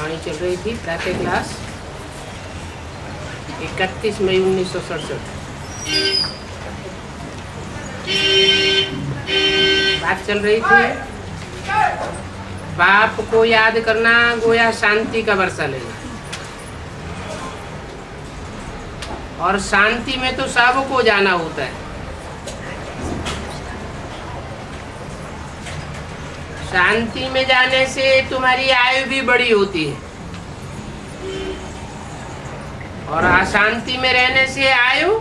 वाणी चल रही थी प्रातः क्लास 31 मई 1967। बात चल रही थी बाप को याद करना गोया शांति का वर्षा लेना, और शांति में तो सबको जाना होता है। शांति में जाने से तुम्हारी आयु भी बड़ी होती है, और अशांति में रहने से आयु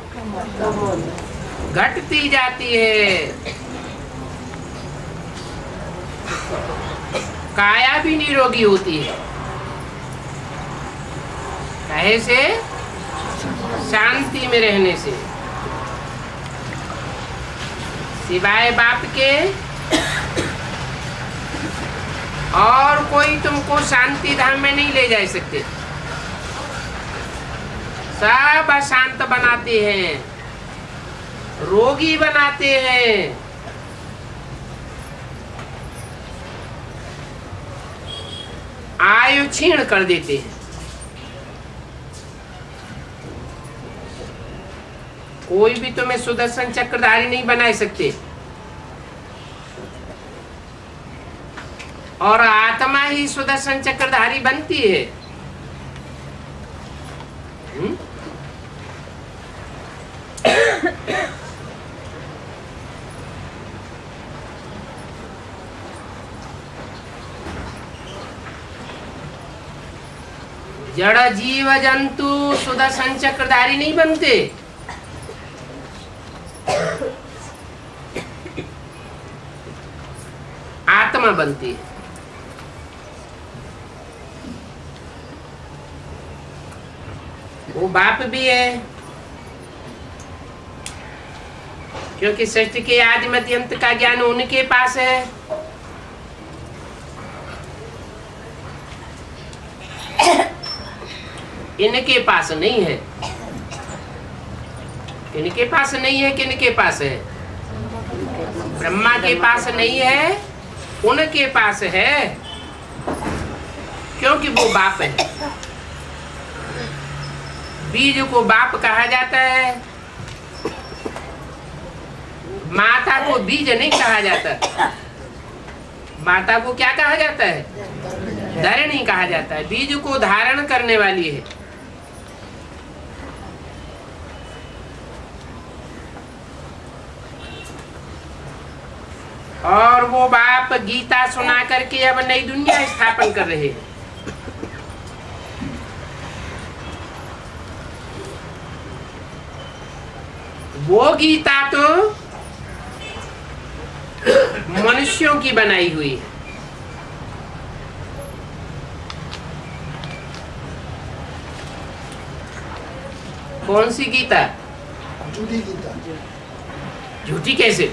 घटती जाती है। काया भी निरोगी होती है, काहे से? शांति में रहने से। सिवाय बाप के और कोई तुमको शांति धाम में नहीं ले जा सकते। सब अशांत बनाते हैं, रोगी बनाते हैं। आयु क्षीण कर देते हैं। कोई भी तुम्हें सुदर्शन चक्रधारी नहीं बना सकते, और आत्मा ही सुदर्शन चक्रधारी बनती है। जड़ जीव जंतु सुदर्शन चक्रधारी नहीं बनते। आत्मा बनती है। वो बाप भी है, क्योंकि सृष्टि के आदि मध्य अंत का ज्ञान उनके पास है। इनके पास नहीं है। इनके पास नहीं है, किनके पास है? ब्रह्मा के पास नहीं है, उनके पास है, क्योंकि वो बाप है। बीज को बाप कहा जाता है, माता को बीज नहीं कहा जाता। माता को क्या कहा जाता है? धरणी कहा जाता है। बीज को धारण करने वाली है। और वो बाप गीता सुना करके अब नई दुनिया स्थापन कर रहे हैं। वो गीता तो मनुष्यों की बनाई हुई है। कौन सी गीता? झूठी गीता। झूठी कैसे?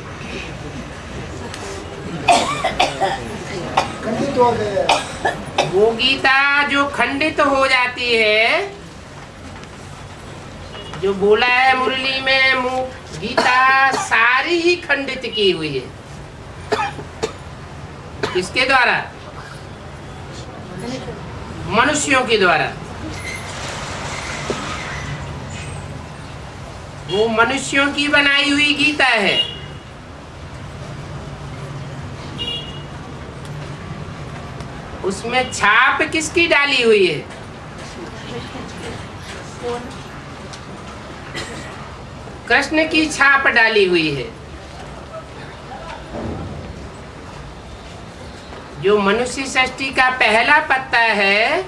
खंडित हो गए। वो गीता जो खंडित हो जाती है, जो बोला है मुरली में, गीता सारी ही खंडित की हुई है। किसके द्वारा? मनुष्यों के द्वारा। वो मनुष्यों की बनाई हुई गीता है। उसमें छाप किसकी डाली हुई है? कृष्ण की छाप डाली हुई है। जो मनुष्य सृष्टि का पहला पत्ता है,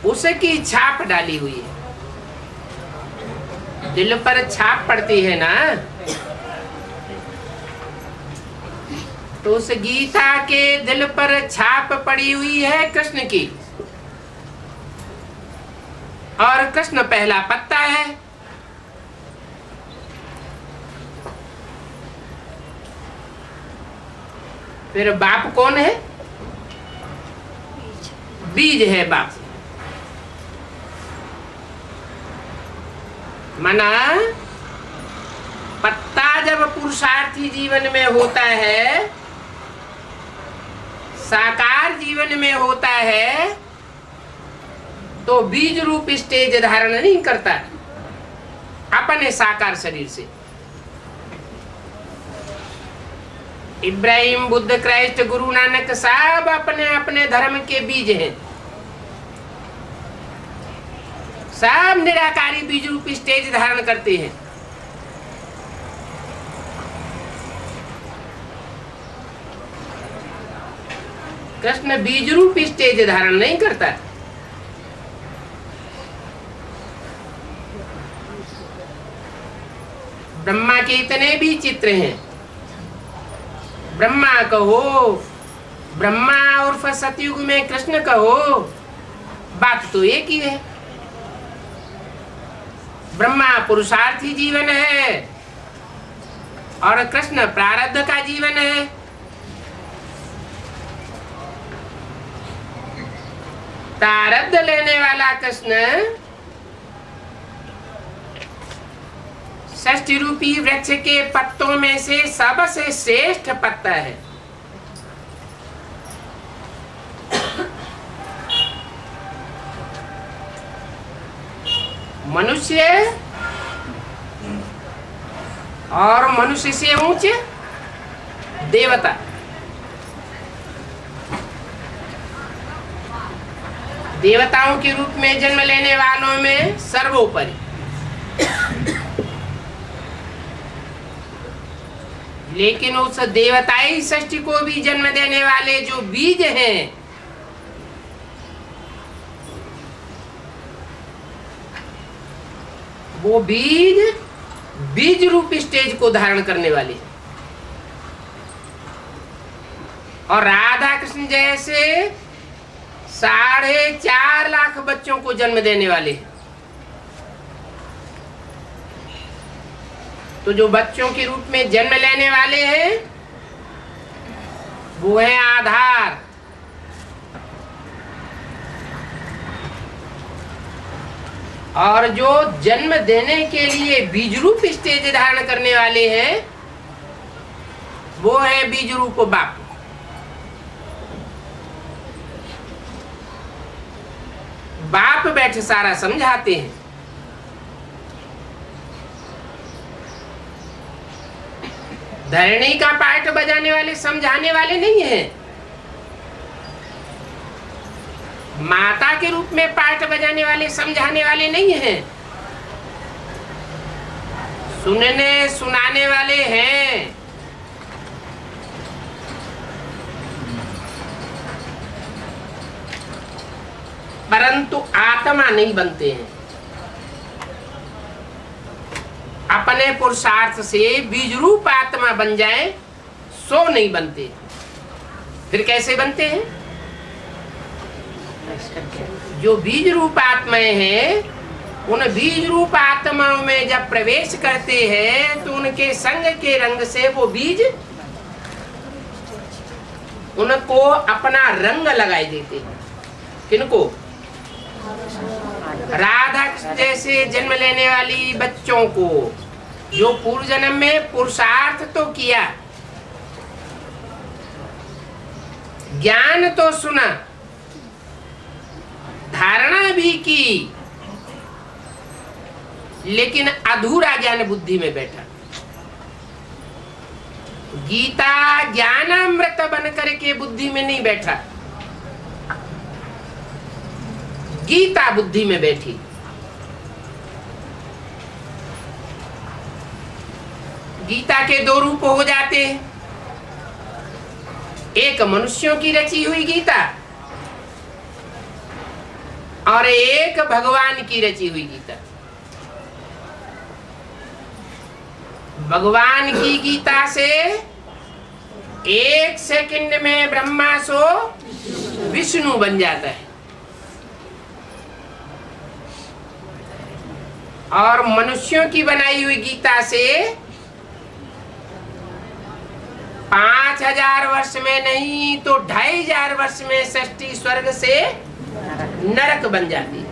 उसकी छाप डाली हुई है। दिल पर छाप पड़ती है ना, तो उस गीता के दिल पर छाप पड़ी हुई है कृष्ण की, और कृष्ण पहला पत्ता है। फिर बाप कौन है? बीज है बाप। मना पत्ता जब पुरुषार्थी जीवन में होता है, साकार जीवन में होता है तो बीज रूप स्टेज धारण नहीं करता अपने साकार शरीर से। इब्राहिम, बुद्ध, क्राइस्ट, गुरु नानक सब अपने अपने धर्म के बीज हैं। सब निराकारी बीज रूप स्टेज धारण करते हैं। कृष्ण बीज रूप स्टेज धारण नहीं करता। ब्रह्मा के इतने भी चित्र हैं। ब्रह्मा कहो, ब्रह्मा उर्फ सतयुग में कृष्ण कहो, बात तो एक ही है। ब्रह्मा पुरुषार्थी जीवन है और कृष्ण प्रारब्ध का जीवन है। प्रारब्ध लेने वाला कृष्ण षष्ठी रूपी वृक्ष के पत्तों में से सबसे श्रेष्ठ पत्ता है। मनुष्य और मनुष्य से ऊंचे देवता। देवताओं के रूप में जन्म लेने वालों में सर्वोपरि। लेकिन उस देवताई सृष्टि को भी जन्म देने वाले जो बीज हैं, वो बीज रूप स्टेज को धारण करने वाले हैं। और राधा कृष्ण जैसे 4.5 लाख बच्चों को जन्म देने वाले हैं। तो जो बच्चों के रूप में जन्म लेने वाले हैं वो है आधार। और जो जन्म देने के लिए बीज रूप स्टेज धारण करने वाले हैं वो है बीज रूप बाप। बाप बैठ सारा समझाते हैं। धरणी का पाठ बजाने वाले समझाने वाले नहीं हैं। माता के रूप में पाठ बजाने वाले समझाने वाले नहीं हैं। सुनने सुनाने वाले हैं। परंतु आत्मा नहीं बनते हैं। अपने पुरुषार्थ से बीज रूप आत्मा बन जाए सो नहीं बनते। फिर कैसे बनते हैं? जो बीज रूप आत्माएं हैं उन बीज रूप आत्माओं में जब प्रवेश करते हैं तो उनके संग के रंग से वो बीज उनको अपना रंग लगाई देते हैं। किनको? राधा कृष्ण जैसे जन्म लेने वाली बच्चों को, जो पूर्व जन्म में पुरुषार्थ तो किया, ज्ञान तो सुना, धारणा भी की, लेकिन अधूरा ज्ञान बुद्धि में बैठा। गीता ज्ञानामृत बन करके बुद्धि में नहीं बैठा, गीता बुद्धि में बैठी। गीता के दो रूप हो जाते हैं। एक मनुष्यों की रची हुई गीता और एक भगवान की रची हुई गीता। भगवान की गीता से 1 सेकंड में ब्रह्मा सो विष्णु बन जाता है। और मनुष्यों की बनाई हुई गीता से 5000 वर्ष में नहीं तो 2500 वर्ष में सृष्टि स्वर्ग से नरक बन जाती है।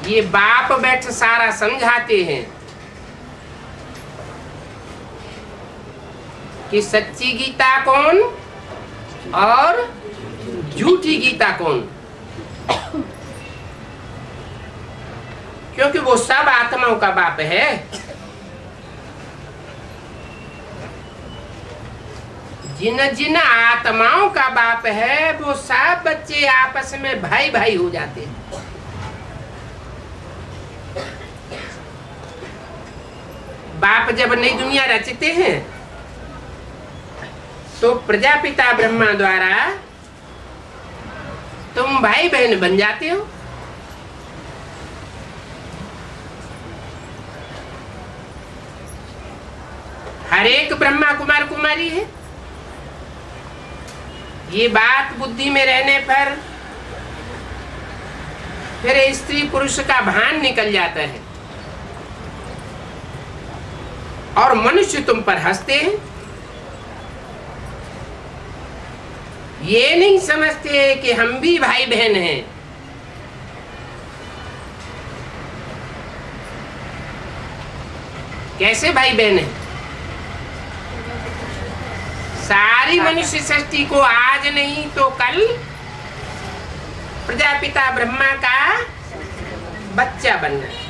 ये बाप बैठ सारा समझाते हैं। कि सच्ची गीता कौन और झूठी गीता कौन, क्योंकि वो सब आत्माओं का बाप है। जिन जिन आत्माओं का बाप है वो सब बच्चे आपस में भाई भाई हो जाते हैं। बाप जब नई दुनिया रचते हैं तो प्रजापिता ब्रह्मा द्वारा तुम भाई बहन बन जाते हो। हर एक ब्रह्मा कुमार कुमारी है। ये बात बुद्धि में रहने पर फिर स्त्री पुरुष का भान निकल जाता है और मनुष्य तुम पर हंसते हैं। ये नहीं समझते कि हम भी भाई बहन हैं। कैसे भाई बहन हैं? सारी मनुष्य सृष्टि को आज नहीं तो कल प्रजापिता ब्रह्मा का बच्चा बनना है।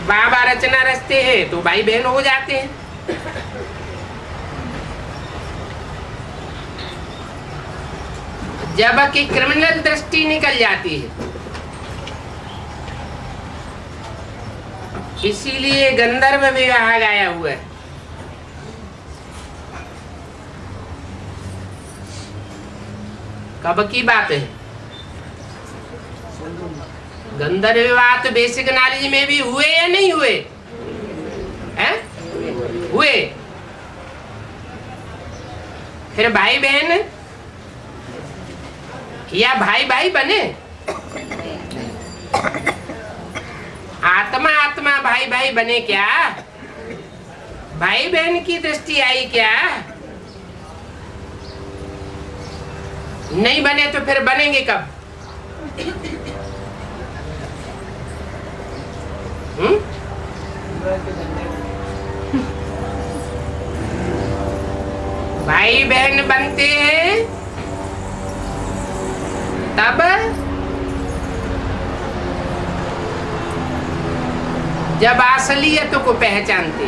बाबा रचना रचते हैं तो भाई बहन हो जाते हैं। जबकि क्रिमिनल दृष्टि निकल जाती है। इसीलिए गंधर्व विवाह गाया हुआ है। कब की बात है? गंधर्व विवाह तो बेसिक नॉलेज में भी हुए या नहीं हुए? हैं? हुए। फिर भाई बहन या भाई भाई बने? आत्मा आत्मा भाई भाई बने क्या? भाई बहन की दृष्टि आई क्या? नहीं बने तो फिर बनेंगे कब? भाई बहन बनते हैं तब जब असलियत को पहचानते।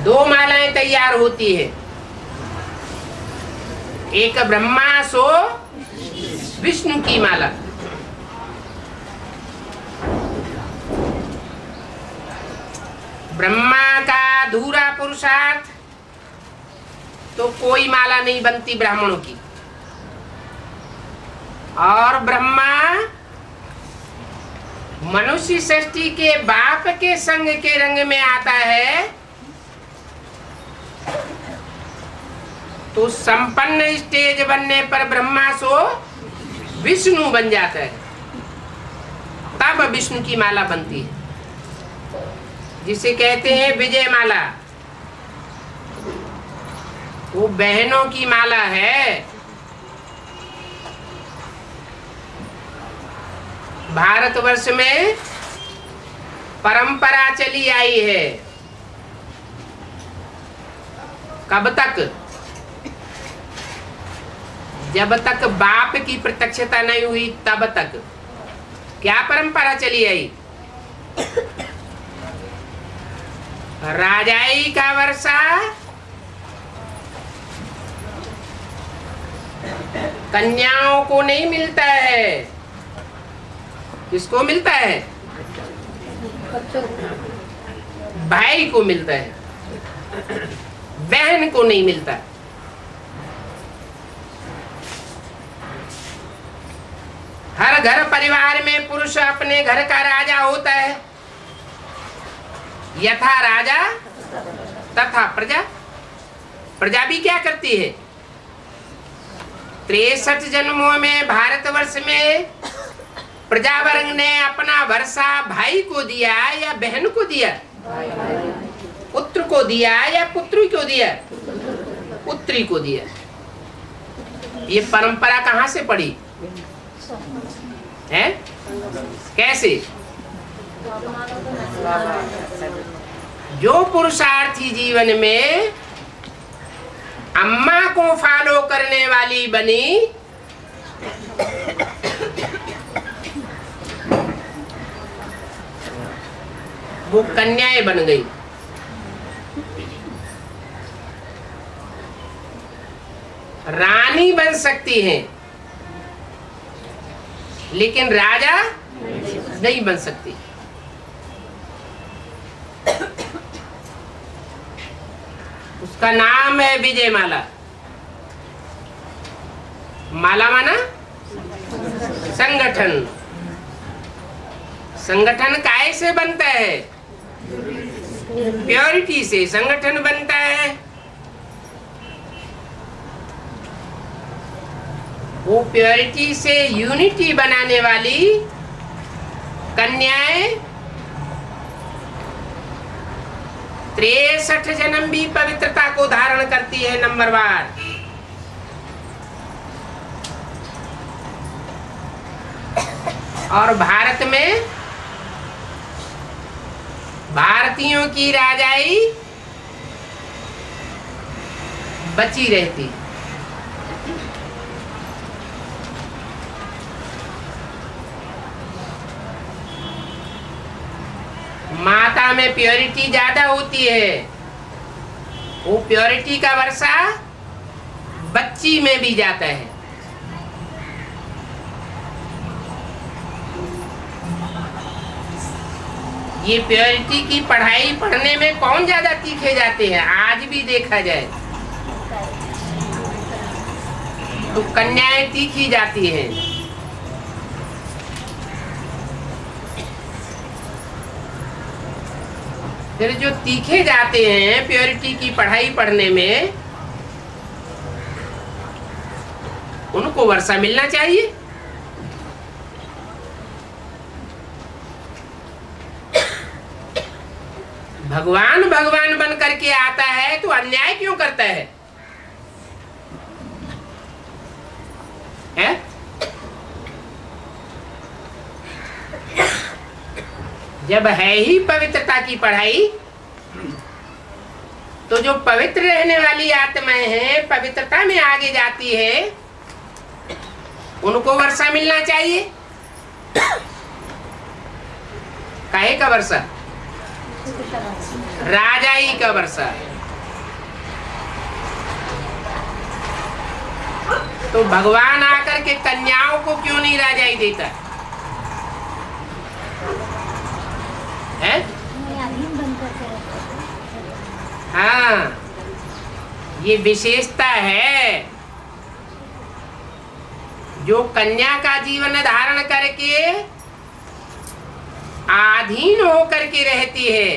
दो मालाएं तैयार होती है, एक ब्रह्मा सो विष्णु की माला। ब्रह्मा का अधूरा पुरुषार्थ तो कोई माला नहीं बनती ब्राह्मणों की। और ब्रह्मा मनुष्य सृष्टि के बाप के संग के रंग में आता है तो संपन्न स्टेज बनने पर ब्रह्मा सो विष्णु बन जाता है। तब विष्णु की माला बनती है, जिसे कहते हैं विजय माला। वो बहनों की माला है। भारतवर्ष में परंपरा चली आई है। कब तक? जब तक बाप की प्रत्यक्षता नहीं हुई तब तक। क्या परंपरा चली आई? राजाई का वर्षा कन्याओं को नहीं मिलता है। किसको मिलता है? भाई को मिलता है, बहन को नहीं मिलता। हर घर परिवार में पुरुष अपने घर का राजा होता है। यथा राजा तथा प्रजा। प्रजा भी क्या करती है? 63 जन्मों में भारतवर्ष में प्रजावर्ग ने अपना वर्षा भाई को दिया या बहन को दिया? पुत्र को दिया या पुत्री को दिया? पुत्री को दिया। ये परंपरा कहाँ से पड़ी है? कैसे? जो पुरुषार्थी जीवन में अम्मा को फॉलो करने वाली बनी, वो कन्याएं बन गई। रानी बन सकती हैं लेकिन राजा नहीं बन सकती। उसका नाम है विजयमाला। माला माना संगठन। संगठन काय से बनता है? प्योरिटी से संगठन बनता है। वो प्योरिटी से यूनिटी बनाने वाली कन्याएं 63 जन्म भी पवित्रता को धारण करती है। नंबर 1। और भारत में भारतीयों की राजाई बची रहती। माता में प्योरिटी ज्यादा होती है। वो प्योरिटी का वर्षा बच्ची में भी जाता है। ये प्योरिटी की पढ़ाई पढ़ने में कौन ज्यादा तीखे जाते हैं? आज भी देखा जाए तो कन्याएं तीखी जाती हैं। फिर जो तीखे जाते हैं प्योरिटी की पढ़ाई पढ़ने में, उनको वर्षा मिलना चाहिए। भगवान भगवान बन करके आता है तो अन्याय क्यों करता है? जब है ही पवित्रता की पढ़ाई, तो जो पवित्र रहने वाली आत्माएं हैं, पवित्रता में आगे जाती है, उनको वर्षा मिलना चाहिए। काहे का वर्षा? राजाई का वर्षा। तो भगवान आकर के कन्याओं को क्यों नहीं राजाई देता है? हाँ, ये विशेषता है। जो कन्या का जीवन धारण करके आधीन होकर के रहती है,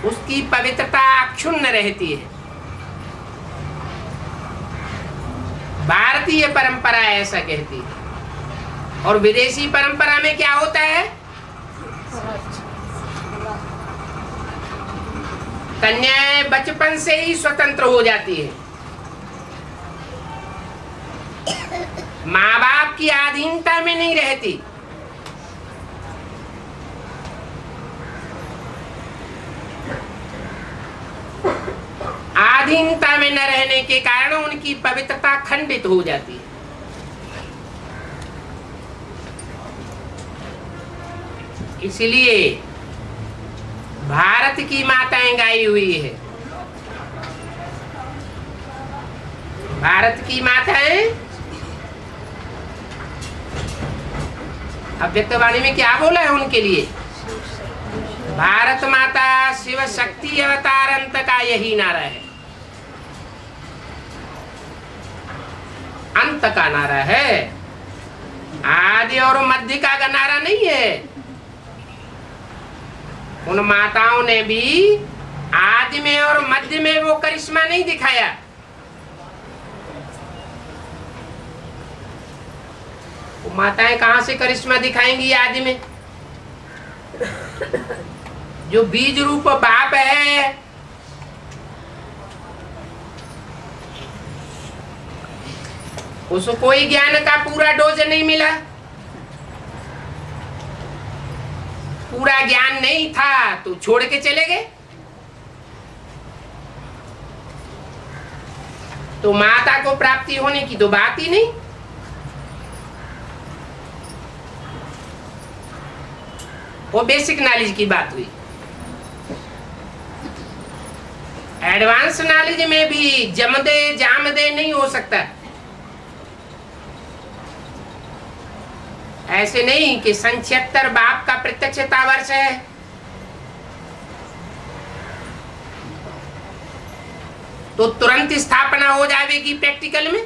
उसकी पवित्रता अक्षुण्ण रहती है। भारतीय परंपरा ऐसा कहती है। और विदेशी परंपरा में क्या होता है? कन्याएं बचपन से ही स्वतंत्र हो जाती है। माँ बाप की अधीनता में नहीं रहती। अधीनता में न रहने के कारण उनकी पवित्रता खंडित हो जाती है। इसलिए भारत की माताएं गाई हुई है। भारत की माताएं अव्यक्तवाणी में क्या बोला है उनके लिए? भारत माता शिव शक्ति अवतार अंत का यही नारा है। अंत का नारा है, आदि और मध्य का नारा नहीं है। उन माताओं ने भी आदि में और मध्य में वो करिश्मा नहीं दिखाया। वो माताएं कहां से करिश्मा दिखाएंगी आदि में? जो बीज रूप बाप है, उसको कोई ज्ञान का पूरा डोज नहीं मिला, पूरा ज्ञान नहीं था तो छोड़ के चले गए। तो माता को प्राप्ति होने की तो बात ही नहीं। वो बेसिक नॉलेज की बात हुई। एडवांस नॉलेज में भी जमदे जामदे नहीं हो सकता। ऐसे नहीं कि 76 बाप का प्रत्यक्षता वर्ष है, तो तुरंत स्थापना हो जाएगी प्रैक्टिकल में।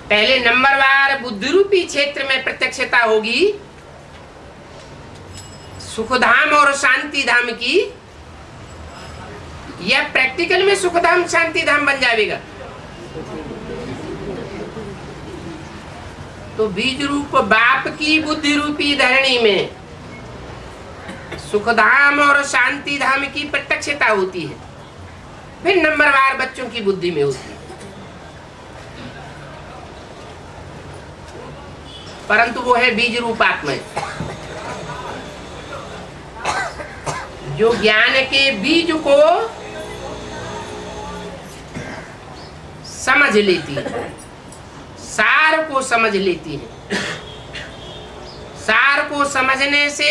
पहले नंबरवार बुद्धि रूपी क्षेत्र में प्रत्यक्षता होगी सुखधाम और शांति धाम की, यह प्रैक्टिकल में सुखधाम शांति धाम बन जाएगा। तो बीज रूप बाप की बुद्धि रूपी धरणी में सुखधाम और शांति धाम की प्रत्यक्षता होती है, फिर नंबरवार बच्चों की बुद्धि में होती है। परंतु वो है बीज रूप आत्मा, जो ज्ञान के बीज को समझ लेती है, सार को समझ लेती है। सार को समझने से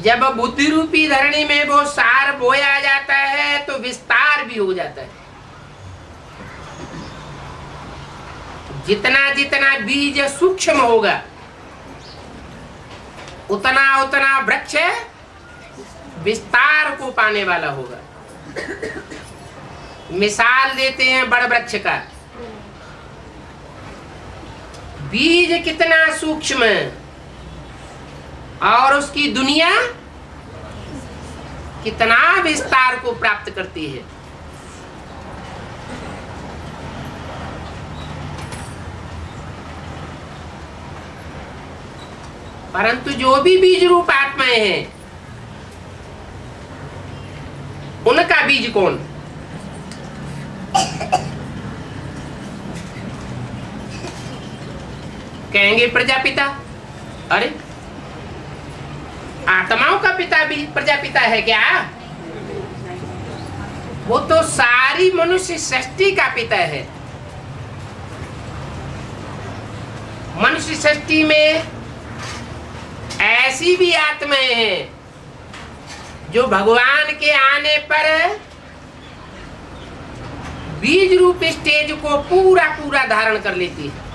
जब बुद्धि रूपी धरणी में वो सार बोया जाता है तो विस्तार भी हो जाता है। जितना जितना बीज सूक्ष्म होगा उतना उतना वृक्ष विस्तार को पाने वाला होगा। मिसाल देते हैं बड़ वृक्ष का। बीज कितना सूक्ष्म और उसकी दुनिया कितना विस्तार को प्राप्त करती है। परंतु जो भी बीज रूप आत्माएं हैं उनका बीज कौन? कहेंगे प्रजापिता। अरे आत्माओं का पिता भी प्रजापिता है क्या? वो तो सारी मनुष्य सृष्टि का पिता है। मनुष्य सृष्टि में ऐसी भी आत्माएं हैं जो भगवान के आने पर बीज रूप स्टेज को पूरा पूरा धारण कर लेती है,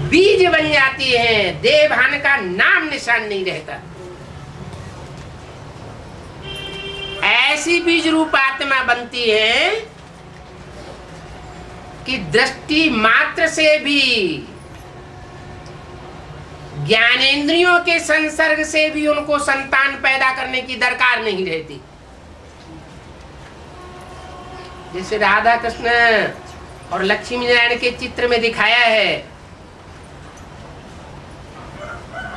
बीज बन जाती है, देवभान का नाम निशान नहीं रहता। ऐसी बीज रूप आत्मा बनती है कि दृष्टि मात्र से भी, ज्ञानेंद्रियों के संसर्ग से भी उनको संतान पैदा करने की दरकार नहीं रहती। जैसे राधा कृष्ण और लक्ष्मी नारायण के चित्र में दिखाया है,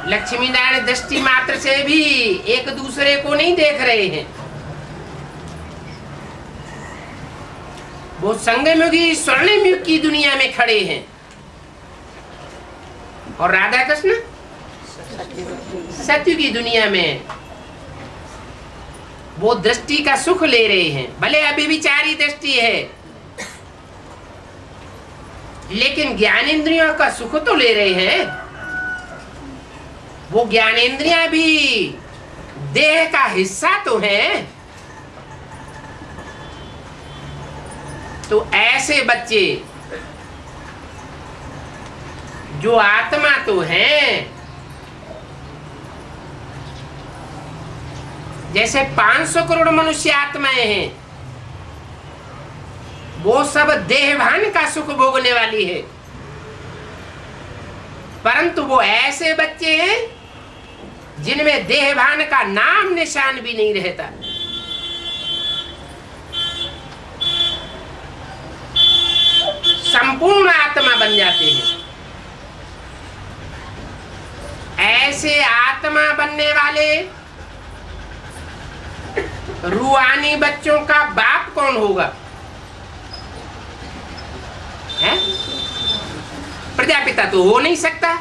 लक्ष्मी नारायण दृष्टि मात्र से भी एक दूसरे को नहीं देख रहे हैं, वो संगम युगी स्वर्णिम युग की दुनिया में खड़े हैं। और राधा कृष्ण सत्य की दुनिया में वो दृष्टि का सुख ले रहे हैं। भले अभिविचारी दृष्टि है लेकिन ज्ञानेंद्रियों का सुख तो ले रहे हैं। वो ज्ञानेंद्रियां भी देह का हिस्सा तो है। तो ऐसे बच्चे जो आत्मा तो हैं, जैसे 500 करोड़ मनुष्य आत्माएं हैं, वो सब देहभान का सुख भोगने वाली है। परंतु वो ऐसे बच्चे हैं जिनमें देहभान का नाम निशान भी नहीं रहता। संपूर्ण आत्मा बन जाते हैं। ऐसे आत्मा बनने वाले रूहानी बच्चों का बाप कौन होगा? है? प्रजापिता तो हो नहीं सकता,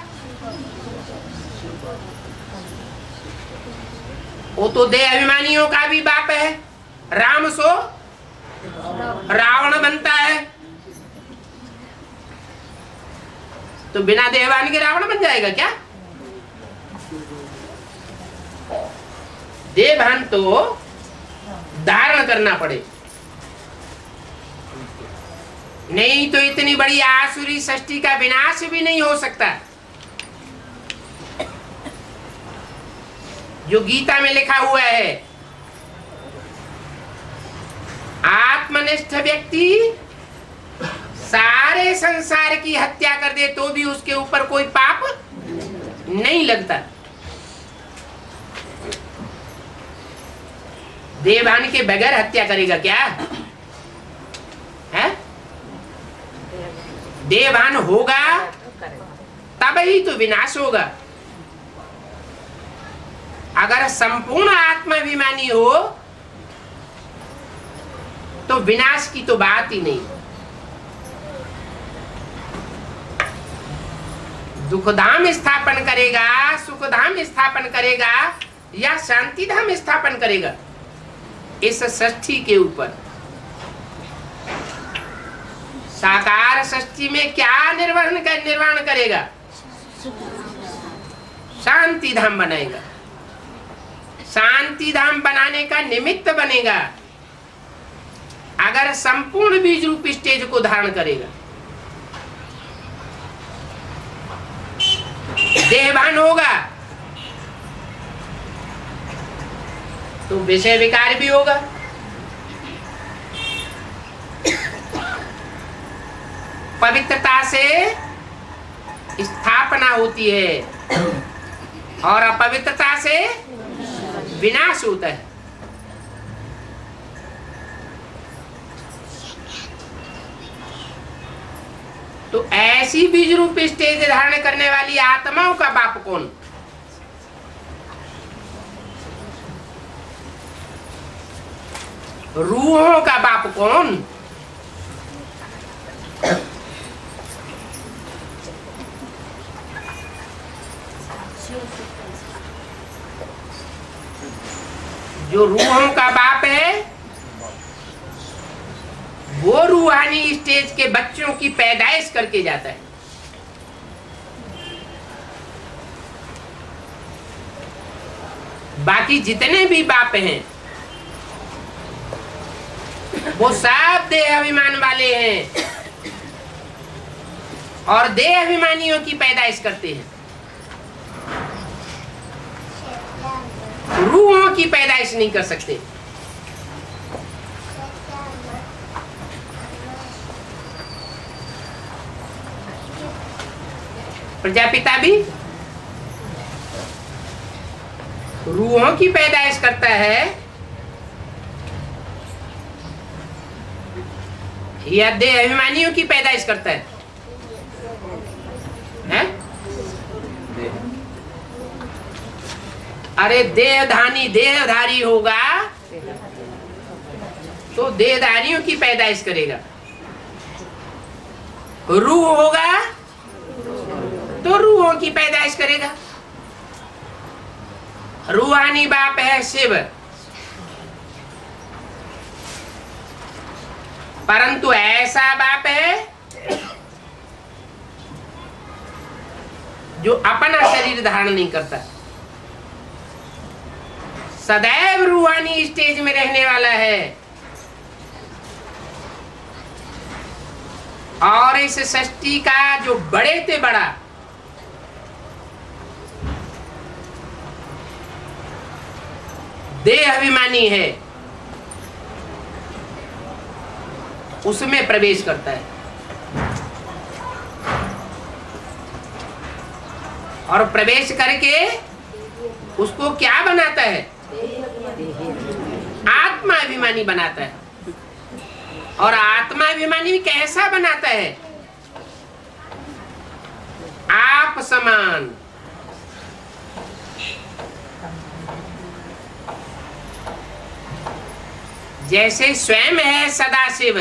वो तो देह अभिमानियों का भी बाप है। राम सो रावण बनता है, तो बिना देहवान के रावण बन जाएगा क्या? देहभान तो धारण करना पड़े, नहीं तो इतनी बड़ी आसुरी सृष्टि का विनाश भी नहीं हो सकता। जो गीता में लिखा हुआ है, आत्मनिष्ठ व्यक्ति सारे संसार की हत्या कर दे तो भी उसके ऊपर कोई पाप नहीं लगता। देवभान के बगैर हत्या करेगा क्या? है? देवभान होगा तब ही तो विनाश होगा। अगर संपूर्ण आत्माभिमानी हो तो विनाश की तो बात ही नहीं। दुखधाम स्थापन करेगा, सुखधाम स्थापन करेगा या शांति धाम स्थापन करेगा, इस सृष्टि के ऊपर। साकार सृष्टि में क्या निर्माण करेगा? शांति धाम बनाएगा। शांति धाम बनाने का निमित्त बनेगा अगर संपूर्ण बीज रूप स्टेज को धारण करेगा। देहभान होगा तो विषय विकार भी होगा। पवित्रता से स्थापना होती है और अपवित्रता से विनाश होता है। तो ऐसी बीज रूप स्टेज धारण करने वाली आत्माओं का बाप कौन? रूहों का बाप कौन? जो रूहों का बाप है वो रूहानी स्टेज के बच्चों की पैदाइश करके जाता है। बाकी जितने भी बाप हैं वो सब देह अभिमान वाले हैं और देह अभिमानियों की पैदाइश करते हैं। रूहों की पैदाइश नहीं कर सकते। प्रजापिता भी रूहों की पैदाइश करता है या देह अभिमानियों की पैदाइश करता है? अरे देहधारी होगा तो देहधारियों की पैदाइश करेगा। रूह होगा तो रूहों की पैदाइश करेगा। रूहानी बाप है शिव, परंतु ऐसा बाप है जो अपना शरीर धारण नहीं करता, सदैव रूहानी स्टेज में रहने वाला है और इस सृष्टि का जो बड़े से बड़ा देह अभिमानी है उसमें प्रवेश करता है और प्रवेश करके उसको क्या बनाता है? आत्मा अभिमानी बनाता है। और आत्मा अभिमानी कैसा बनाता है? आप समान। जैसे स्वयं है सदाशिव,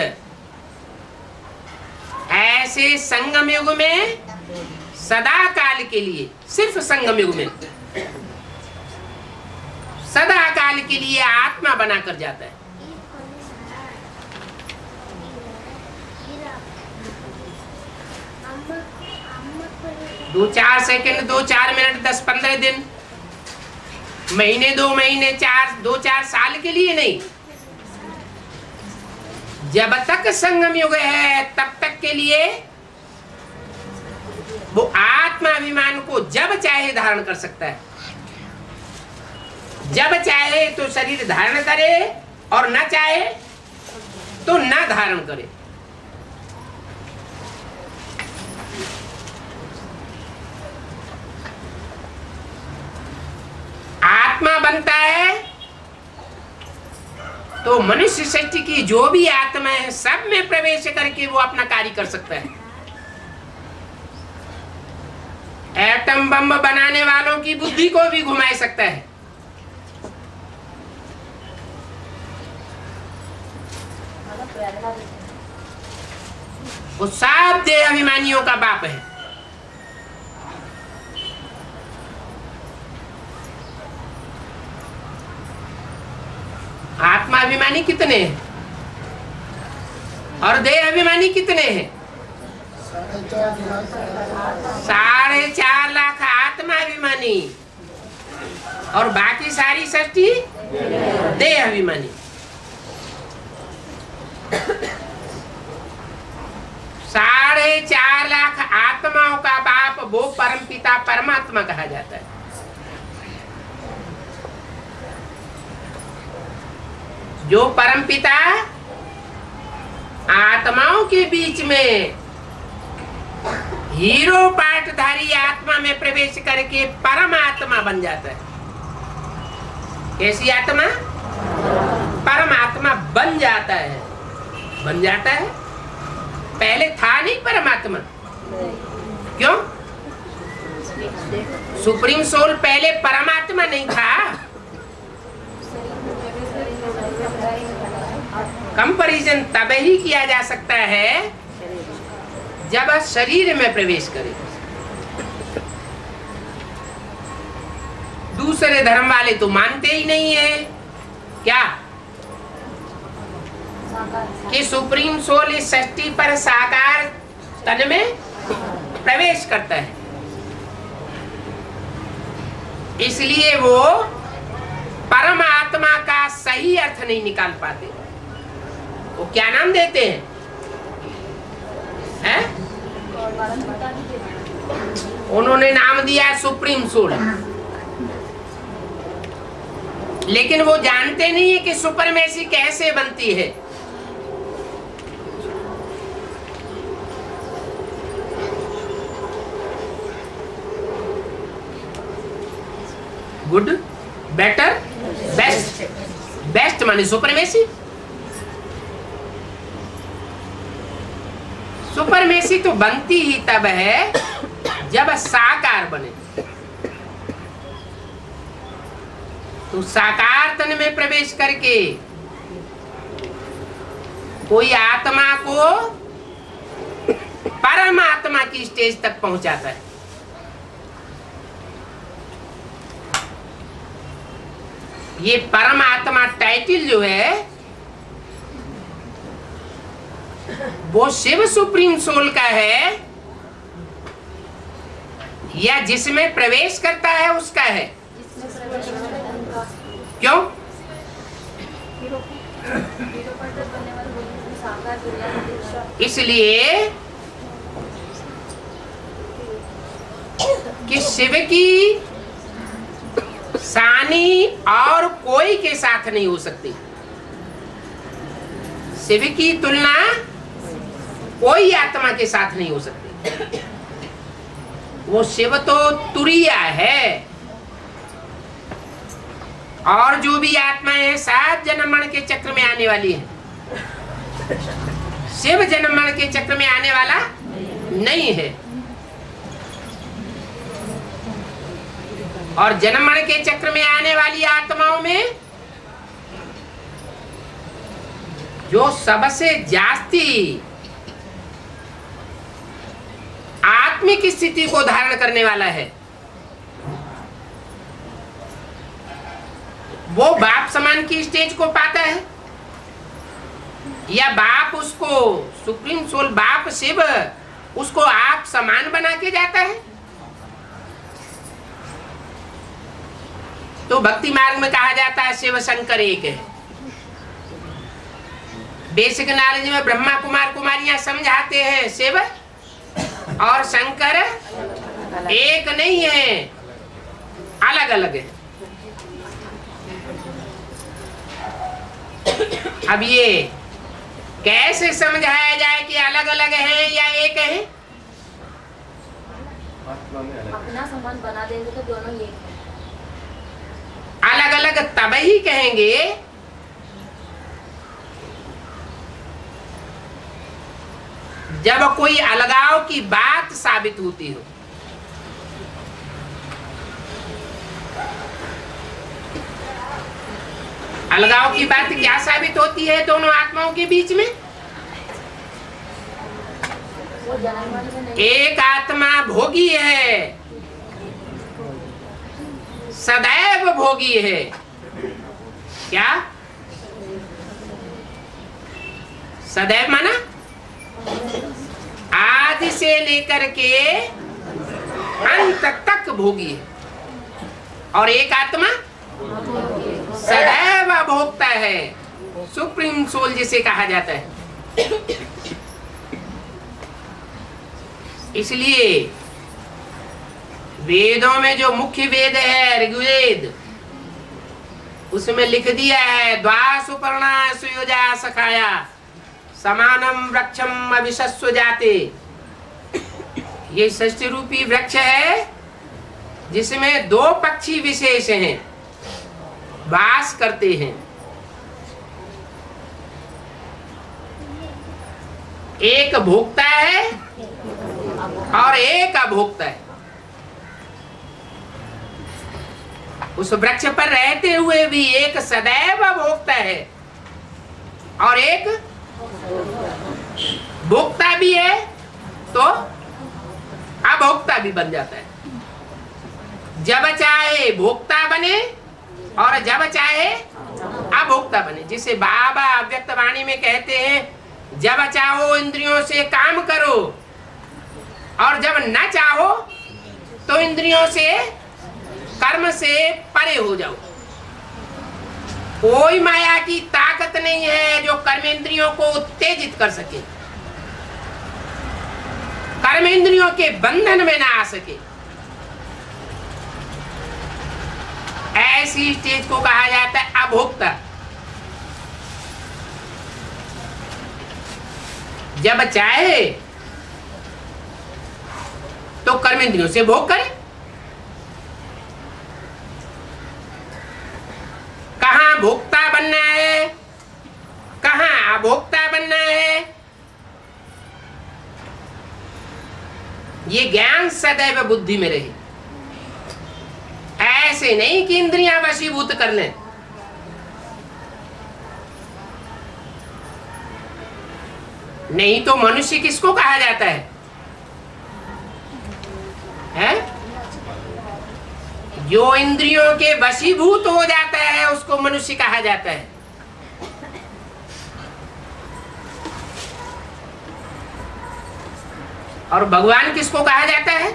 ऐसे संगम युग में सदा काल के लिए, सिर्फ संगम युग में सदा काल के लिए आत्मा बनाकर जाता है। दो चार सेकंड, 2-4 मिनट, 10-15 दिन, महीने, 2 महीने, 2-4 साल के लिए नहीं, जब तक संगम युग है तब तक के लिए वो आत्माभिमान को जब चाहे धारण कर सकता है। जब चाहे तो शरीर धारण करे और न चाहे तो न धारण करे। आत्मा बनता है तो मनुष्य सृष्टि की जो भी आत्मा है सब में प्रवेश करके वो अपना कार्य कर सकता है। एटम बम बनाने वालों की बुद्धि को भी घुमा सकता है। वो सब देह अभिमानियों का बाप है। आत्मा अभिमानी कितने हैं और देह अभिमानी कितने हैं? 4.5 लाख आत्मा अभिमानी और बाकी सारी सृष्टि देह अभिमानी। 4.5 लाख आत्माओं का बाप वो परम पिता परमात्मा कहा जाता है। जो परम पिता आत्माओं के बीच में हीरो पाठधारी आत्मा में प्रवेश करके परमात्मा बन जाता है। कैसी आत्मा? परमात्मा बन जाता है। बन जाता है, पहले था नहीं परमात्मा। क्यों? सुप्रीम सोल पहले परमात्मा नहीं था। कंपैरिजन तब ही किया जा सकता है जब शरीर में प्रवेश करे। दूसरे धर्म वाले तो मानते ही नहीं है क्या कि सुप्रीम सोल इस सृष्टि पर साकार तन में प्रवेश करता है। इसलिए वो परमात्मा का सही अर्थ नहीं निकाल पाते। वो क्या नाम देते हैं? उन्होंने नाम दिया सुप्रीम सोल, लेकिन वो जानते नहीं है कि सुपरमेसी कैसे बनती है। Good, better, best. बेस्ट माने सुपरमेसी। सुपरमेसी तो बनती ही तब है जब साकार बने। तो साकार तन में प्रवेश करके कोई आत्मा को परमात्मा की स्टेज तक पहुंचाता है। ये परमात्मा टाइटल जो है वो शिव सुप्रीम सोल का है या जिसमें प्रवेश करता है उसका है? क्यों? इसलिए कि शिव की सानी और कोई के साथ नहीं हो सकती। शिव की तुलना कोई आत्मा के साथ नहीं हो सकती। वो शिव तो तुरिया है और जो भी आत्माएं हैं 7 जन्म मरण के चक्र में आने वाली है। शिव जन्म मरण के चक्र में आने वाला नहीं है और जन्म मरण के चक्र में आने वाली आत्माओं में जो सबसे जास्ती आत्मिक स्थिति को धारण करने वाला है, वो बाप समान की स्टेज को पाता है, या बाप उसको सुप्रीम सोल बाप शिव उसको आप समान बना के जाता है। तो भक्ति मार्ग में कहा जाता है शिव शंकर एक है। बेसिक नॉलेज में ब्रह्मा कुमार कुमारियां समझाते हैं शिव और शंकर एक नहीं है, अलग अलग है। अब ये कैसे समझाया जाए कि अलग अलग है या एक है? अपना समान बना देंगे तो दोनों एक है। अलग अलग तब ही कहेंगे जब कोई अलगाव की बात साबित होती हो। अलगाव की बात क्या साबित होती है दोनों आत्माओं के बीच में? एक आत्मा भोगी है, सदैव भोगी है। क्या सदैव माना? आदि से लेकर के अंत तक भोगी है। और एक आत्मा सदैव भोगता है, सुप्रीम सोल जिसे कहा जाता है। इसलिए वेदों में जो मुख्य वेद है ऋग्वेद, उसमें लिख दिया है द्वा सुपर्णा सुयोजा सखाया समानम वृक्षम अभिशस्व जाते। ये षष्ठी रूपी वृक्ष है जिसमें दो पक्षी विशेष हैं, वास करते हैं। एक भोक्ता है और एक अभोक्ता है। उस वृक्ष पर रहते हुए भी एक सदैव भोक्ता है और एक भोक्ता भी है, तो अभोक्ता भी बन जाता है। जब चाहे भोक्ता बने और जब चाहे अभोक्ता बने। जिसे बाबा अव्यक्त वाणी में कहते हैं जब चाहो इंद्रियों से काम करो और जब न चाहो तो इंद्रियों से कर्म से परे हो जाओ। कोई माया की ताकत नहीं है जो कर्मेंद्रियों को उत्तेजित कर सके, कर्मेंद्रियों के बंधन में ना आ सके। ऐसी स्टेज को कहा जाता है अभोक्ता। जब चाहे तो कर्मेंद्रियों से भोग करे। कहां भोक्ता बनना है, कहां अभोक्ता बनना है, ये ज्ञान सदैव बुद्धि में रहे। ऐसे नहीं कि इंद्रियां वशीभूत कर लें। नहीं तो मनुष्य किसको कहा जाता है? जो इंद्रियों के वशीभूत हो जाता है उसको मनुष्य कहा जाता है। और भगवान किसको कहा जाता है?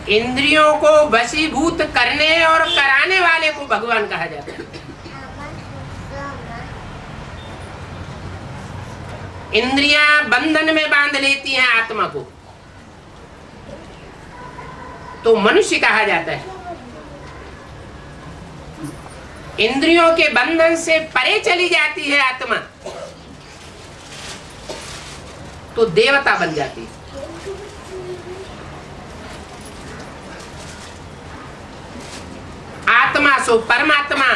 इंद्रियों को वशीभूत करने और कराने वाले को भगवान कहा जाता है। इंद्रियां बंधन में बांध लेती हैं आत्मा को, तो मनुष्य कहा जाता है। इंद्रियों के बंधन से परे चली जाती है आत्मा, तो देवता बन जाती है। आत्मा सो परमात्मा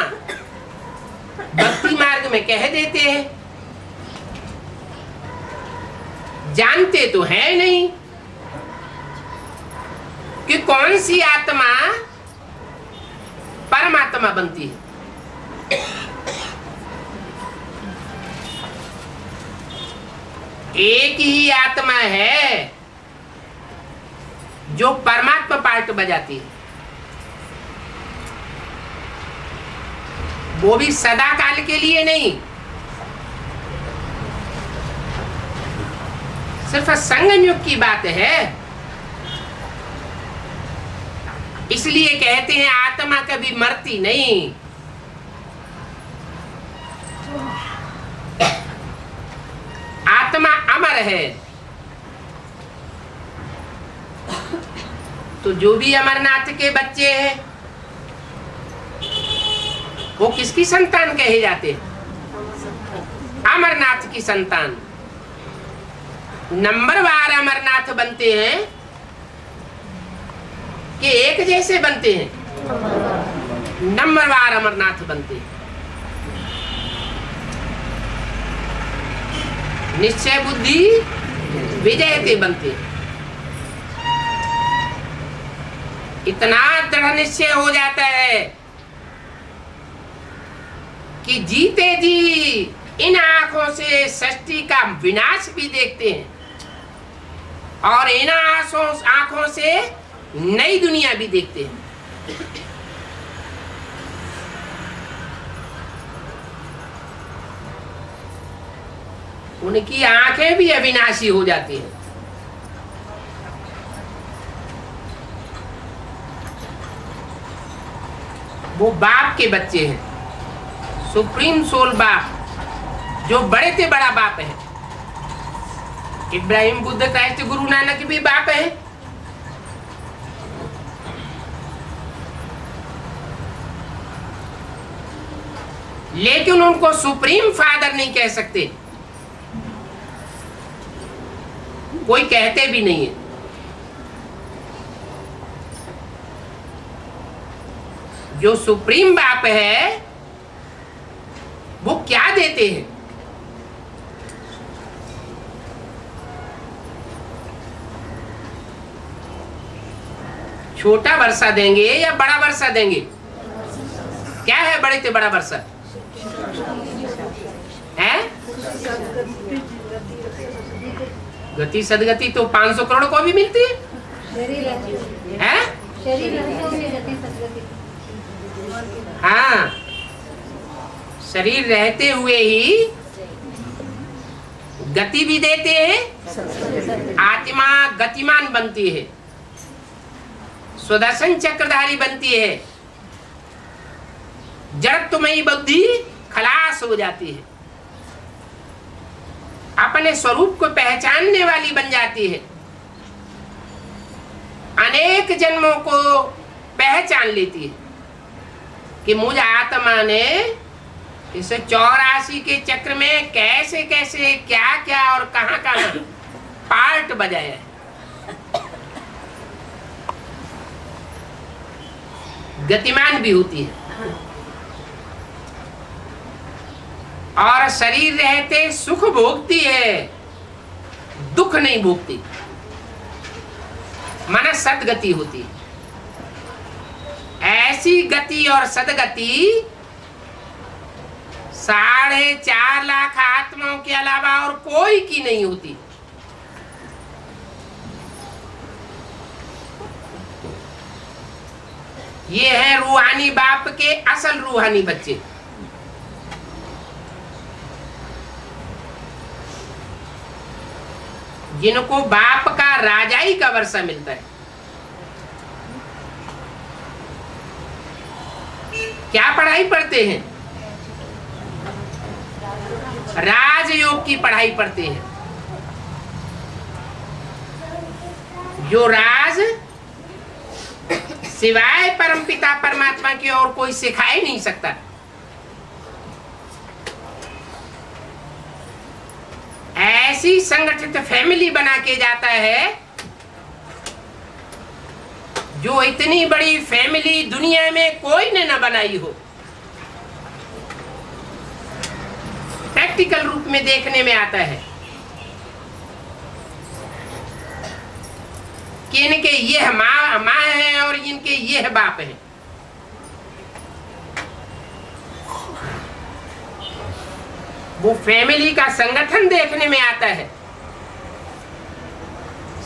भक्ति मार्ग में कह देते हैं। जानते तो है नहीं कि कौन सी आत्मा परमात्मा बनती है। एक ही आत्मा है जो परमात्मा पार्ट बजाती है, वो भी सदा काल के लिए नहीं, सिर्फ संगम युग की बात है। इसलिए कहते हैं आत्मा कभी मरती नहीं। आत्मा अमर है। तो जो भी अमरनाथ के बच्चे हैं वो किसकी संतान कहे जाते हैं? अमरनाथ की संतान। नंबरवार अमरनाथ बनते हैं कि एक जैसे बनते हैं? नंबरवार अमरनाथ बनते हैं। निश्चय बुद्धि विजयते बनते हैं। इतना दृढ़ निश्चय हो जाता है कि जीते जी इन आंखों से सृष्टि का विनाश भी देखते हैं और इन आंखों से नई दुनिया भी देखते हैं। उनकी आंखें भी अविनाशी हो जाती हैं। वो बाप के बच्चे हैं, सुप्रीम सोल बाप, जो बड़े से बड़ा बाप है। इब्राहिम, बुद्ध, क्राइस्ट, गुरु नानक भी बाप है। लेकिन उनको सुप्रीम फादर नहीं कह सकते, कोई कहते भी नहीं है। जो सुप्रीम बाप है वो क्या देते हैं? छोटा वर्षा देंगे या बड़ा वर्षा देंगे? क्या है बड़े से बड़ा वर्षा है? गति सदगति तो 500 करोड़ को भी मिलती है? हाँ, शरीर रहते हुए ही गति भी देते हैं। आत्मा गतिमान बनती है, सुदर्शन चक्रधारी बनती है, जड़त्वमयी बुद्धि खलास हो जाती है, अपने स्वरूप को पहचानने वाली बन जाती है, अनेक जन्मों को पहचान लेती है कि मुझ आत्मा ने इस 84 के चक्र में कैसे कैसे क्या क्या और कहां कहां पार्ट बजाया है। गतिमान भी होती है और शरीर रहते सुख भोगती है, दुख नहीं भोगती, माना सदगति होती है। ऐसी गति और सदगति 4.5 लाख आत्माओं के अलावा और कोई की नहीं होती। ये है रूहानी बाप के असल रूहानी बच्चे। जिनको बाप का राजाई का वर्षा मिलता है। क्या पढ़ाई पढ़ते हैं? राजयोग की पढ़ाई पढ़ते हैं। जो राज सिवाय परमपिता परमात्मा के और कोई सिखा ही नहीं सकता। ऐसी संगठित फैमिली बना के जाता है जो इतनी बड़ी फैमिली दुनिया में कोई ने न बनाई हो। प्रैक्टिकल रूप में देखने में आता है कि इनके ये माँ है और इनके ये बाप है। वो फैमिली का संगठन देखने में आता है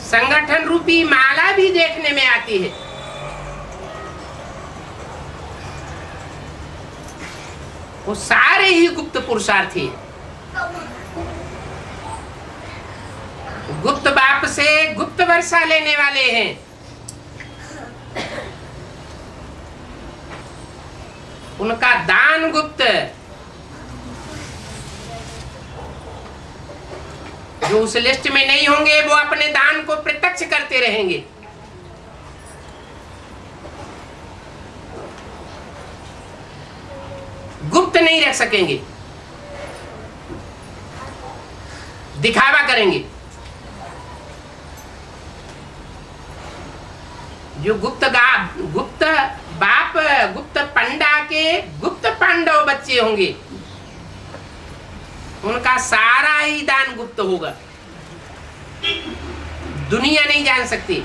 संगठन रूपी माला भी देखने में आती है। वो सारे ही गुप्त पुरुषार्थी हैं। गुप्त बाप से गुप्त वर्षा लेने वाले हैं। उनका दान गुप्त, जो उस लिस्ट में नहीं होंगे वो अपने दान को प्रत्यक्ष करते रहेंगे। गुप्त नहीं रख सकेंगे, दिखावा करेंगे। जो गुप्त बाप गुप्त पंडा के गुप्त पांडव बच्चे होंगे, उनका सारा ही दान गुप्त होगा। दुनिया नहीं जान सकती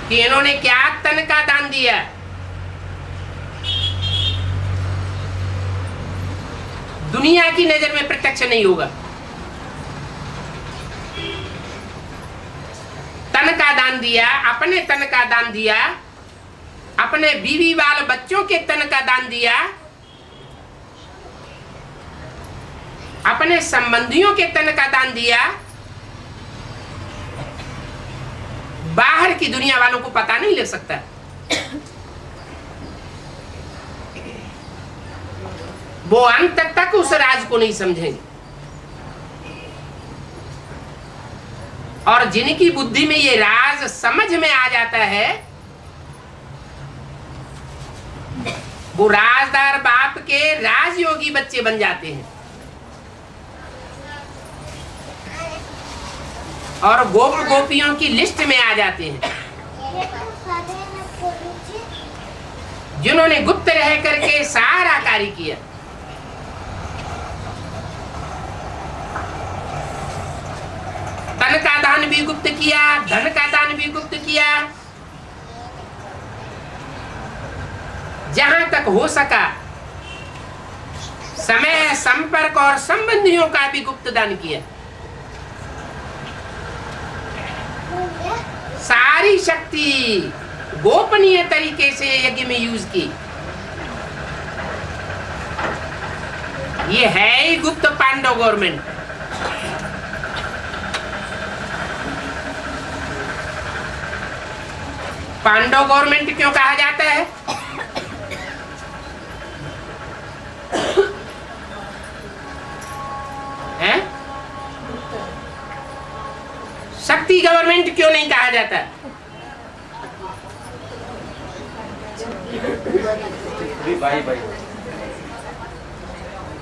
कि इन्होंने क्या तन का दान दिया। दुनिया की नजर में प्रत्यक्ष नहीं होगा। तन का दान दिया, अपने तन का दान दिया, अपने बीवी बाल बच्चों के तन का दान दिया, अपने संबंधियों के तन का दान दिया। बाहर की दुनिया वालों को पता नहीं लग सकता। वो अंत तक उस राज को नहीं समझेंगे। और जिनकी बुद्धि में ये राज समझ में आ जाता है, वो राजदार बाप के राजयोगी बच्चे बन जाते हैं और गोप गोपियों की लिस्ट में आ जाते हैं, जिन्होंने गुप्त रह करके सारा कार्य किया। तन का दान भी गुप्त किया, धन का दान भी गुप्त किया। जहां तक हो सका समय, संपर्क और संबंधियों का भी गुप्त दान किया। सारी शक्ति गोपनीय तरीके से यज्ञ में यूज की। ये है ही गुप्त पांडव गवर्नमेंट। पांडव गवर्नमेंट क्यों कहा जाता है? हैं? शक्ति गवर्नमेंट क्यों नहीं कहा जाता?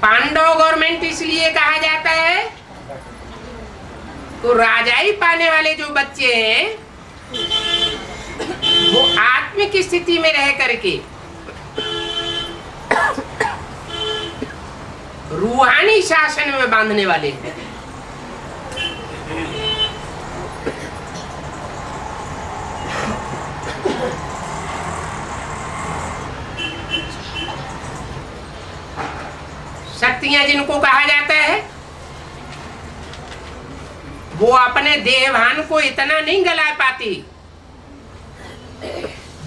पांडव गवर्नमेंट इसलिए कहा जाता है तो राजाई पाने वाले जो बच्चे हैं वो आत्मिक स्थिति में रह करके रूहानी शासन में बांधने वाले हैं। शक्तियां जिनको कहा जाता है वो अपने देहभान को इतना नहीं गला पाती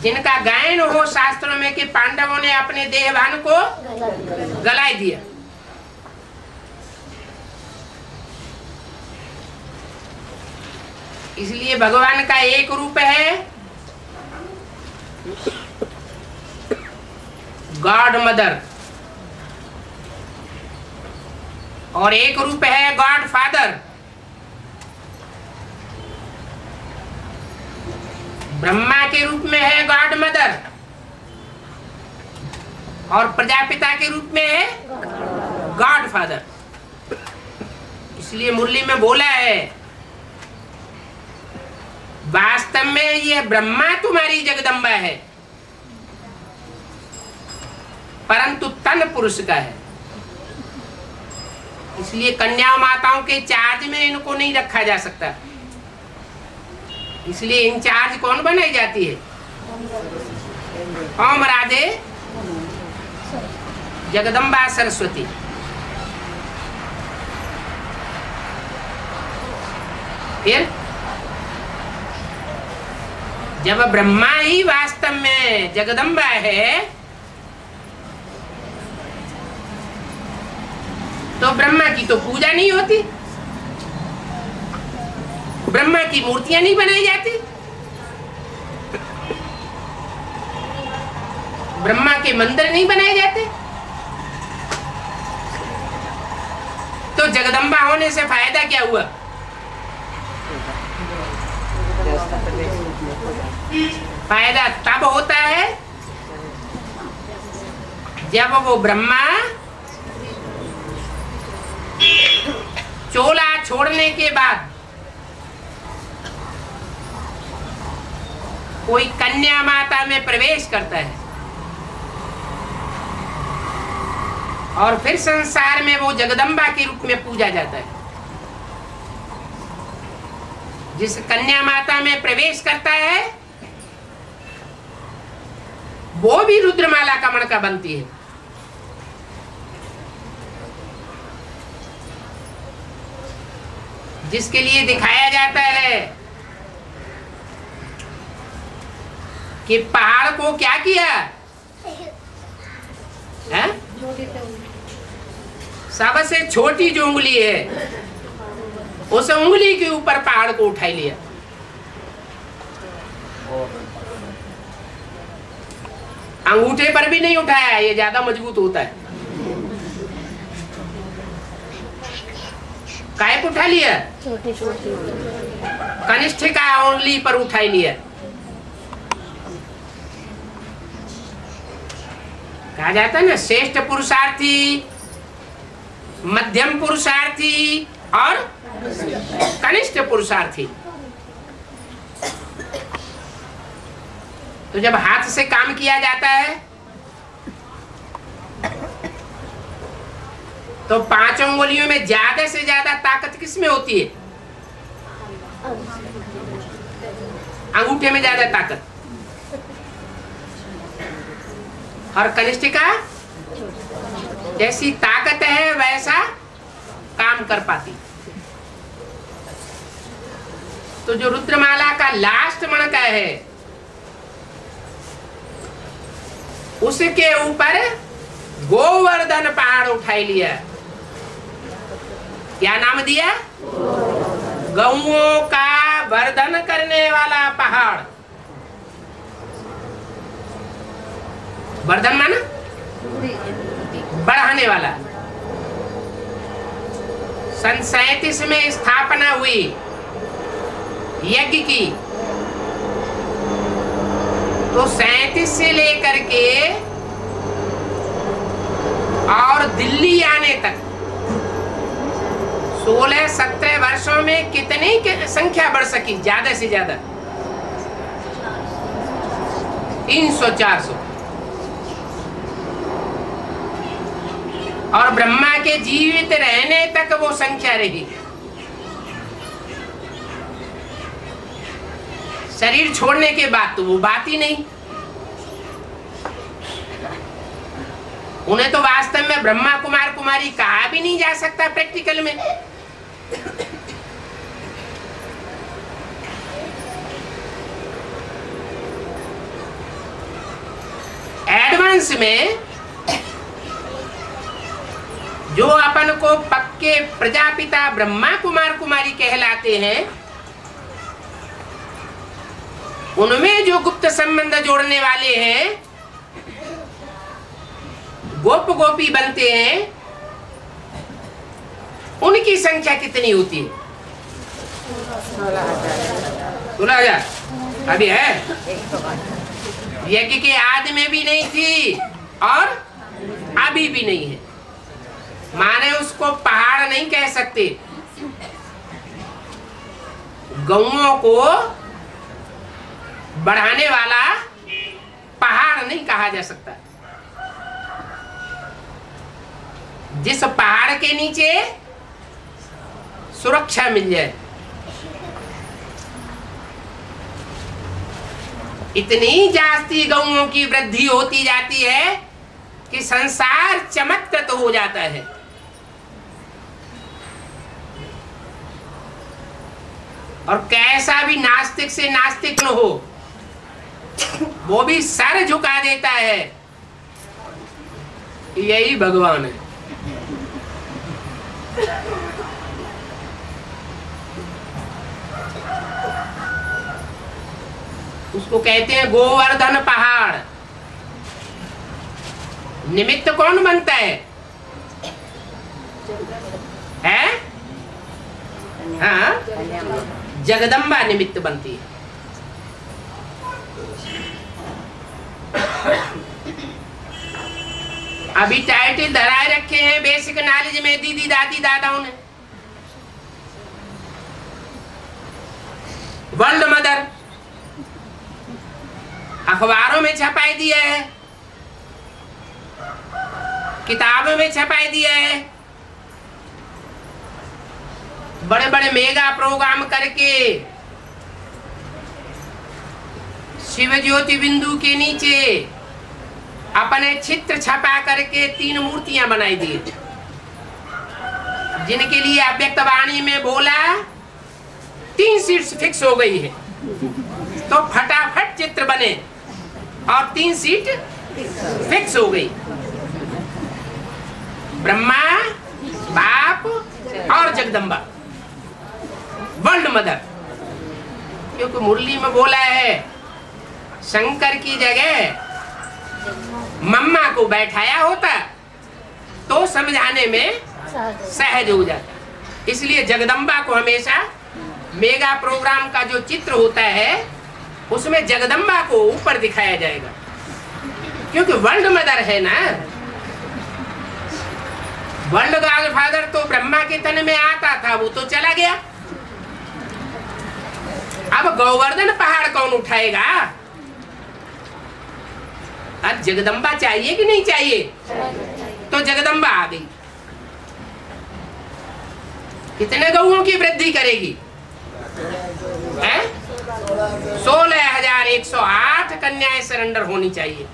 जिनका गायन हो शास्त्रों में कि पांडवों ने अपने देहभान को गला दिया। इसलिए भगवान का एक रूप है गॉड मदर और एक रूप है गॉड फादर। ब्रह्मा के रूप में है गॉड मदर और प्रजापिता के रूप में है गॉड फादर। इसलिए मुरली में बोला है वास्तव में ये ब्रह्मा तुम्हारी जगदम्बा है परंतु तन पुरुष का है। इसलिए कन्या माताओं के चार्ज में इनको नहीं रखा जा सकता। इसलिए इंचार्ज कौन बनाई जाती है? ओम राधे जगदम्बा सरस्वती। फिर जब ब्रह्मा ही वास्तव में जगदम्बा है तो ब्रह्मा की तो पूजा नहीं होती, ब्रह्मा की मूर्तियां नहीं बनाई जाती, ब्रह्मा के मंदिर नहीं बनाए जाते। तो जगदम्बा होने से फायदा क्या हुआ? फायदा तब होता है जब वो ब्रह्मा चोला छोड़ने के बाद कोई कन्या माता में प्रवेश करता है और फिर संसार में वो जगदम्बा के रूप में पूजा जाता है। जिस कन्या माता में प्रवेश करता है वो भी रुद्रमाला का मणका बनती है। जिसके लिए दिखाया जाता है कि पहाड़ को क्या किया है? सबसे छोटी जो उंगली है उस उंगली के ऊपर पहाड़ को उठा लिया। अंगूठे पर भी नहीं उठाया, ये ज्यादा मजबूत होता है। काय को उठा लिया? छोटी छोटी कनिष्ठिका उंगली पर उठा लिया। कहा जाता है ना, श्रेष्ठ पुरुषार्थी, मध्यम पुरुषार्थी और कनिष्ठ पुरुषार्थी। तो जब हाथ से काम किया जाता है तो 5 उंगलियों में ज्यादा से ज्यादा ताकत किस में होती है? अंगूठे में ज्यादा ताकत। और कनिष्ठिका जैसी ताकत है वैसा काम कर पाती। तो जो रुद्रमाला का लास्ट मणका है उसके ऊपर गोवर्धन पहाड़ उठाई लिया। क्या नाम दिया? गौओं का वर्धन करने वाला पहाड़। वर्धन माना बढ़ाने वाला। सन 37 में स्थापना हुई यज्ञ की, तो 37 से लेकर के और दिल्ली आने तक 16-17 वर्षों में कितनी संख्या बढ़ सकी? ज्यादा से ज्यादा 300-400। और ब्रह्मा के जीवित रहने तक वो संख्या रही। शरीर छोड़ने के बाद तो वो बात ही नहीं। उन्हें तो वास्तव में ब्रह्मा कुमार कुमारी कहा भी नहीं जा सकता प्रैक्टिकल में। एडवांस में जो अपन को पक्के प्रजापिता ब्रह्मा कुमार कुमारी कहलाते हैं, उनमें जो गुप्त संबंध जोड़ने वाले हैं, गोप गोपी बनते हैं, उनकी संख्या कितनी होती है? 16,000 अभी है। यज्ञ के आदि में भी नहीं थी और अभी भी नहीं है। माने उसको पहाड़ नहीं कह सकते। गौओं को बढ़ाने वाला पहाड़ नहीं कहा जा सकता। जिस पहाड़ के नीचे सुरक्षा मिल जाए, इतनी जास्ती गौओं की वृद्धि होती जाती है कि संसार चमत्कृत हो जाता है। और कैसा भी नास्तिक से नास्तिक न हो, वो भी सर झुका देता है, यही भगवान है। उसको कहते हैं गोवर्धन पहाड़। निमित्त कौन बनता है? हाँ, जगदम्बा निमित्त बनती है। अभी टाइटल धराए रखे हैं बेसिक नॉलेज में दीदी दादी दादाओं ने। वर्ल्ड मदर अखबारों में छपाई दिया है, किताबों में छपाई दिया है, बड़े बड़े मेगा प्रोग्राम करके शिव ज्योति बिंदु के नीचे अपने चित्र छपा करके 3 मूर्तियां बनाई दी, जिनके लिए अव्यक्त वाणी में बोला 3 सीट्स फिक्स हो गई है, तो फटाफट चित्र बने और 3 सीट फिक्स हो गई। ब्रह्मा, बाप और जगदम्बा, वर्ल्ड मदर। क्योंकि मुरली में बोला है शंकर की जगह मम्मा को बैठाया होता तो समझाने में सहज हो जाता। इसलिए जगदम्बा को हमेशा मेगा प्रोग्राम का जो चित्र होता है उसमें जगदम्बा को ऊपर दिखाया जाएगा, क्योंकि वर्ल्ड मदर है ना। वर्ल्ड गॉडफादर तो ब्रह्मा के तन में आता था, वो तो चला गया। अब गोवर्धन पहाड़ कौन उठाएगा? अब जगदम्बा चाहिए कि नहीं चाहिए? तो जगदम्बा आ गई। कितने गौओं की वृद्धि करेगी? 16,108 कन्याएं सरेंडर होनी चाहिए।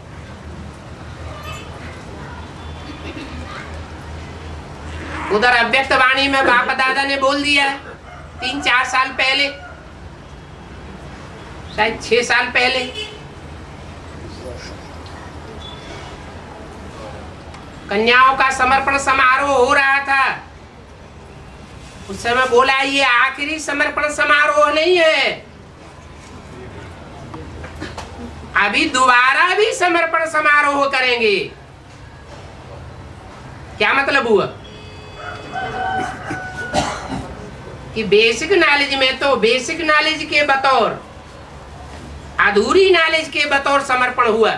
उधर अव्यक्त वाणी में बाप दादा ने बोल दिया 3-4 साल पहले, शायद 6 साल पहले, कन्याओं का समर्पण समारोह हो रहा था। उस समय बोला ये आखिरी समर्पण समारोह नहीं है, अभी दोबारा भी समर्पण समारोह करेंगे। क्या मतलब हुआ कि बेसिक नॉलेज में तो बेसिक नॉलेज के बतौर, अधूरी नॉलेज के बतौर समर्पण हुआ,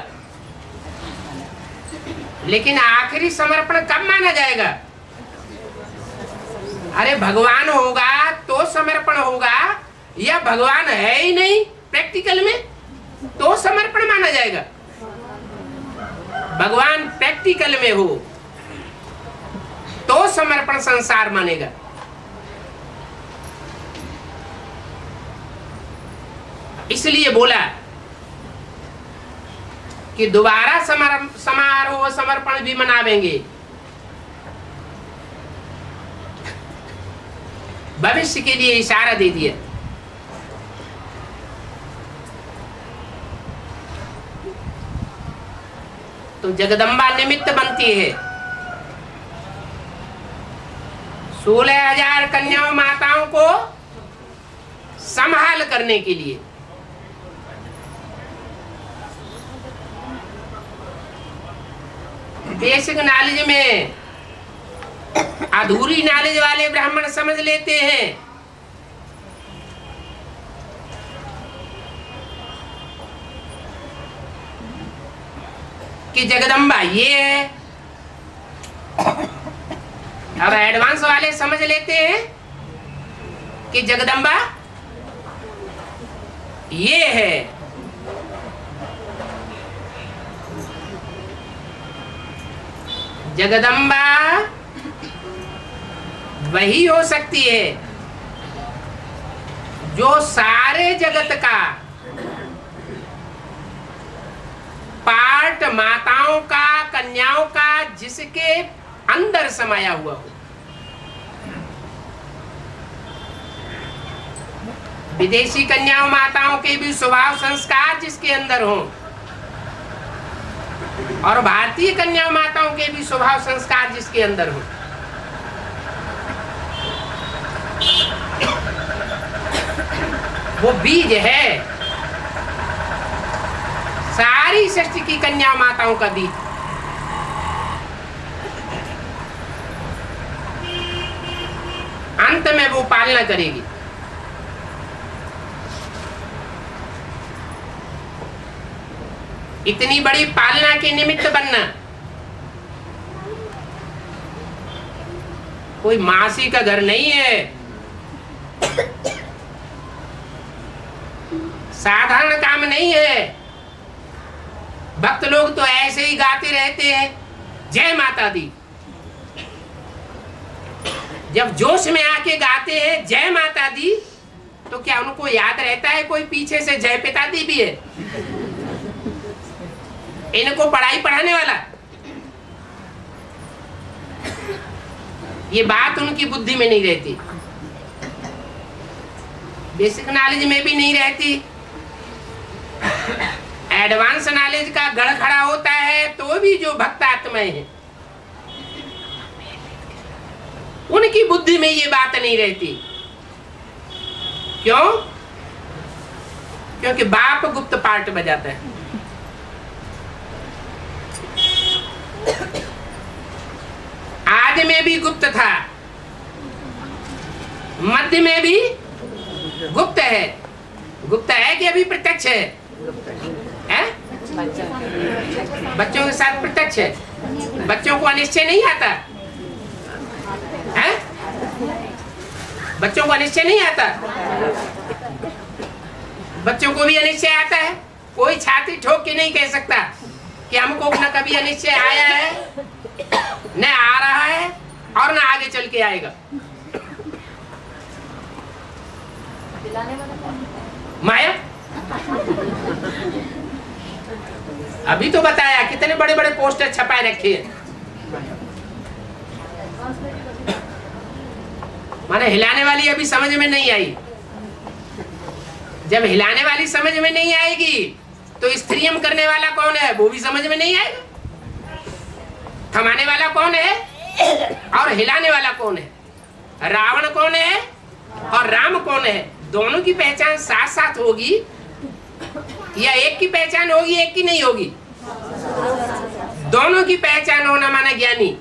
लेकिन आखिरी समर्पण कब माना जाएगा? अरे भगवान होगा तो समर्पण होगा, या भगवान है ही नहीं प्रैक्टिकल में तो समर्पण माना जाएगा। भगवान प्रैक्टिकल में हो तो समर्पण संसार मानेगा। इसलिए बोला कि दोबारा समारोह समर्पण भी मनावेंगे। भविष्य के लिए इशारा दे दिया। तो जगदम्बा निमित्त बनती है 16,000 कन्याओं माताओं को संभाल करने के लिए। बेसिक नॉलेज में अधूरी नॉलेज वाले ब्राह्मण समझ लेते हैं कि जगदम्बा ये है, अब एडवांस वाले समझ लेते हैं कि जगदम्बा ये है। जगदम्बा वही हो सकती है जो सारे जगत का पार्ट, माताओं का, कन्याओं का, जिसके अंदर समाया हुआ हो। विदेशी कन्याओं माताओं के भी स्वभाव संस्कार जिसके अंदर हो, और भारतीय कन्याओं माताओं के भी स्वभाव संस्कार जिसके अंदर हो, वो बीज है सारी सृष्टि की कन्याओं माताओं का बीज। अंत में वो पालना करेगी। इतनी बड़ी पालना के निमित्त बनना कोई मासी का घर नहीं है, साधारण काम नहीं है। भक्त लोग तो ऐसे ही गाते रहते हैं जय माता दी, जब जोश में आके गाते हैं जय माता दी, तो क्या उनको याद रहता है कोई पीछे से जय पिता दी भी है? इनको पढ़ाई पढ़ाने वाला, ये बात उनकी बुद्धि में नहीं रहती, बेसिक नॉलेज में भी नहीं रहती। एडवांस नॉलेज का गढ़ खड़ा होता है तो भी जो भक्त आत्माएं हैं उनकी बुद्धि में ये बात नहीं रहती। क्यों? क्योंकि बाप गुप्त पार्ट बजाता है। आदि में भी गुप्त था, मध्य में भी गुप्त है। गुप्त है कि अभी प्रत्यक्ष है? बच्चों के साथ प्रत्यक्ष है। बच्चों को अनिश्चय नहीं आता है? बच्चों को अनिश्चय नहीं आता? बच्चों को भी अनिश्चय आता है। कोई छाती ठोक के नहीं कह सकता कि हमको न कभी अनिश्चय आया है, न आ रहा है और न आगे चल के आएगा। माया अभी तो बताया कितने बड़े बड़े पोस्टर छपाए रखे हैं। माने हिलाने वाली अभी समझ में नहीं आई। जब हिलाने वाली समझ में नहीं आएगी तो स्त्रीयम करने वाला कौन है वो भी समझ में नहीं आएगा। थमाने वाला कौन है और हिलाने वाला कौन है? रावण कौन है और राम कौन है? दोनों की पहचान साथ साथ होगी या एक की पहचान होगी एक की नहीं होगी? दोनों की पहचान होना माना ज्ञानी।